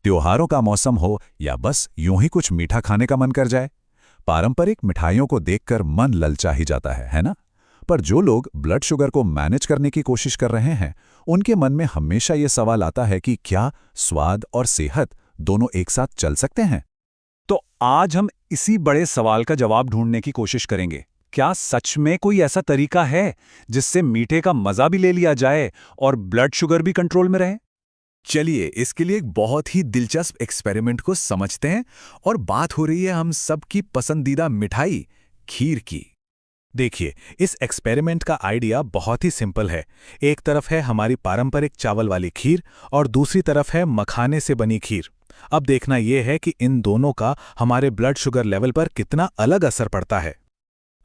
त्योहारों का मौसम हो या बस यूं ही कुछ मीठा खाने का मन कर जाए, पारंपरिक मिठाइयों को देखकर मन ललचा ही जाता है ना? पर जो लोग ब्लड शुगर को मैनेज करने की कोशिश कर रहे हैं, उनके मन में हमेशा ये सवाल आता है कि क्या स्वाद और सेहत दोनों एक साथ चल सकते हैं? तो आज हम इसी बड़े सवाल का जवाब ढूंढने की कोशिश करेंगे। क्या सच में कोई ऐसा तरीका है जिससे मीठे का मजा भी ले लिया जाए और ब्लड शुगर भी कंट्रोल में रहे? चलिए इसके लिए एक बहुत ही दिलचस्प एक्सपेरिमेंट को समझते हैं। और बात हो रही है हम सबकी पसंदीदा मिठाई खीर की। देखिए, इस एक्सपेरिमेंट का आइडिया बहुत ही सिंपल है। एक तरफ है हमारी पारंपरिक चावल वाली खीर और दूसरी तरफ है मखाने से बनी खीर। अब देखना यह है कि इन दोनों का हमारे ब्लड शुगर लेवल पर कितना अलग असर पड़ता है।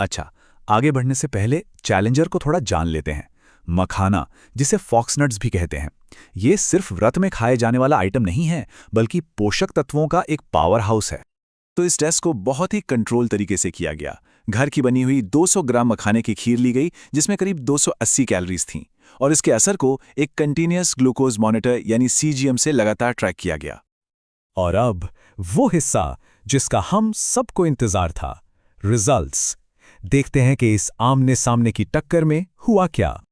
अच्छा, आगे बढ़ने से पहले चैलेंजर को थोड़ा जान लेते हैं। मखाना, जिसे फॉक्सनट्स भी कहते हैं, ये सिर्फ व्रत में खाए जाने वाला आइटम नहीं है, बल्कि पोषक तत्वों का एक पावर हाउस है। तो इस टेस्ट को बहुत ही कंट्रोल तरीके से किया गया। घर की बनी हुई 200 ग्राम मखाने की खीर ली गई, जिसमें करीब 280 कैलोरीज थीं, और इसके असर को एक कंटीन्यूअस ग्लूकोज मॉनिटर यानी सीजीएम से लगातार ट्रैक किया गया। और अब वो हिस्सा जिसका हम सबको इंतजार था, रिजल्ट्स। देखते हैं कि इस आमने सामने की टक्कर में हुआ क्या।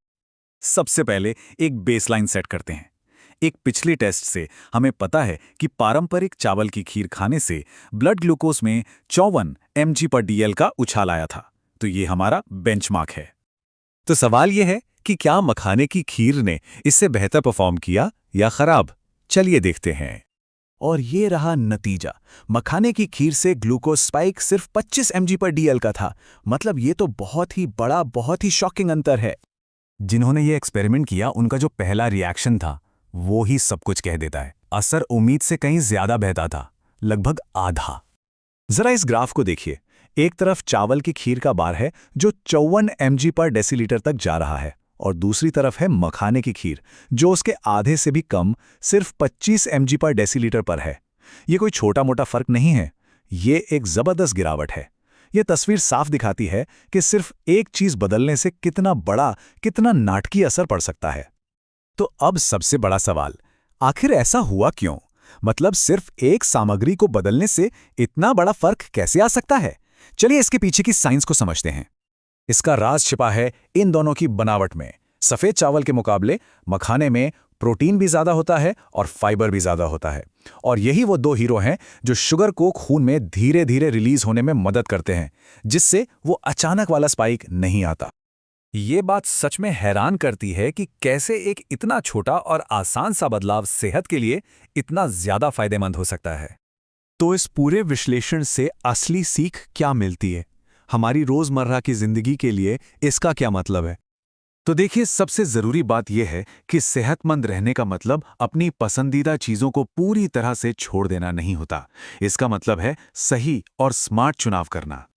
सबसे पहले एक बेसलाइन सेट करते हैं। एक पिछली टेस्ट से हमें पता है कि पारंपरिक चावल की खीर खाने से ब्लड ग्लूकोज में 54 mg/dl का उछाल आया था। तो ये हमारा बेंचमार्क है। तो सवाल यह है कि क्या मखाने की खीर ने इससे बेहतर परफॉर्म किया या खराब? चलिए देखते हैं। और ये रहा नतीजा। मखाने की खीर से ग्लूकोज स्पाइक सिर्फ 25 mg/dl का था। मतलब ये तो बहुत ही बड़ा, बहुत ही शॉकिंग अंतर है। जिन्होंने ये एक्सपेरिमेंट किया, उनका जो पहला रिएक्शन था वो ही सब कुछ कह देता है। असर उम्मीद से कहीं ज्यादा बहता था, लगभग आधा। जरा इस ग्राफ को देखिए। एक तरफ चावल की खीर का बार है जो 54 mg/डेसीलीटर तक जा रहा है, और दूसरी तरफ है मखाने की खीर जो उसके आधे से भी कम, सिर्फ 25 mg/डेसीलीटर पर है। ये कोई छोटा मोटा फर्क नहीं है, ये एक जबरदस्त गिरावट है। ये तस्वीर साफ दिखाती है कि सिर्फ एक चीज बदलने से कितना बड़ा, कितना नाटकीय असर पड़ सकता है। तो अब सबसे बड़ा सवाल, आखिर ऐसा हुआ क्यों? मतलब सिर्फ एक सामग्री को बदलने से इतना बड़ा फर्क कैसे आ सकता है? चलिए इसके पीछे की साइंस को समझते हैं। इसका राज छिपा है इन दोनों की बनावट में। सफेद चावल के मुकाबले मखाने में प्रोटीन भी ज्यादा होता है और फाइबर भी ज्यादा होता है। और यही वो दो हीरो हैं जो शुगर को खून में धीरे धीरे रिलीज होने में मदद करते हैं, जिससे वो अचानक वाला स्पाइक नहीं आता। ये बात सच में हैरान करती है कि कैसे एक इतना छोटा और आसान सा बदलाव सेहत के लिए इतना ज्यादा फायदेमंद हो सकता है। तो इस पूरे विश्लेषण से असली सीख क्या मिलती है? हमारी रोजमर्रा की जिंदगी के लिए इसका क्या मतलब है? तो देखिए, सबसे जरूरी बात यह है कि सेहतमंद रहने का मतलब अपनी पसंदीदा चीजों को पूरी तरह से छोड़ देना नहीं होता। इसका मतलब है सही और स्मार्ट चुनाव करना।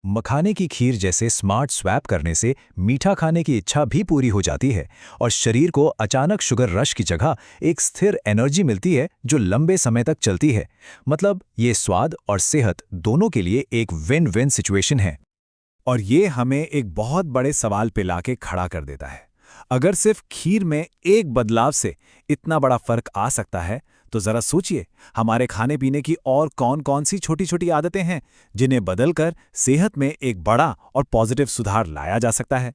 मखाने की खीर जैसे स्मार्ट स्वैप करने से मीठा खाने की इच्छा भी पूरी हो जाती है, और शरीर को अचानक शुगर रश की जगह एक स्थिर एनर्जी मिलती है जो लंबे समय तक चलती है। मतलब ये स्वाद और सेहत दोनों के लिए एक विन विन सिचुएशन है। और ये हमें एक बहुत बड़े सवाल पे लाके खड़ा कर देता है। अगर सिर्फ खीर में एक बदलाव से इतना बड़ा फर्क आ सकता है, तो जरा सोचिए हमारे खाने पीने की और कौन-कौन सी छोटी-छोटी आदतें हैं जिन्हें बदलकर सेहत में एक बड़ा और पॉजिटिव सुधार लाया जा सकता है।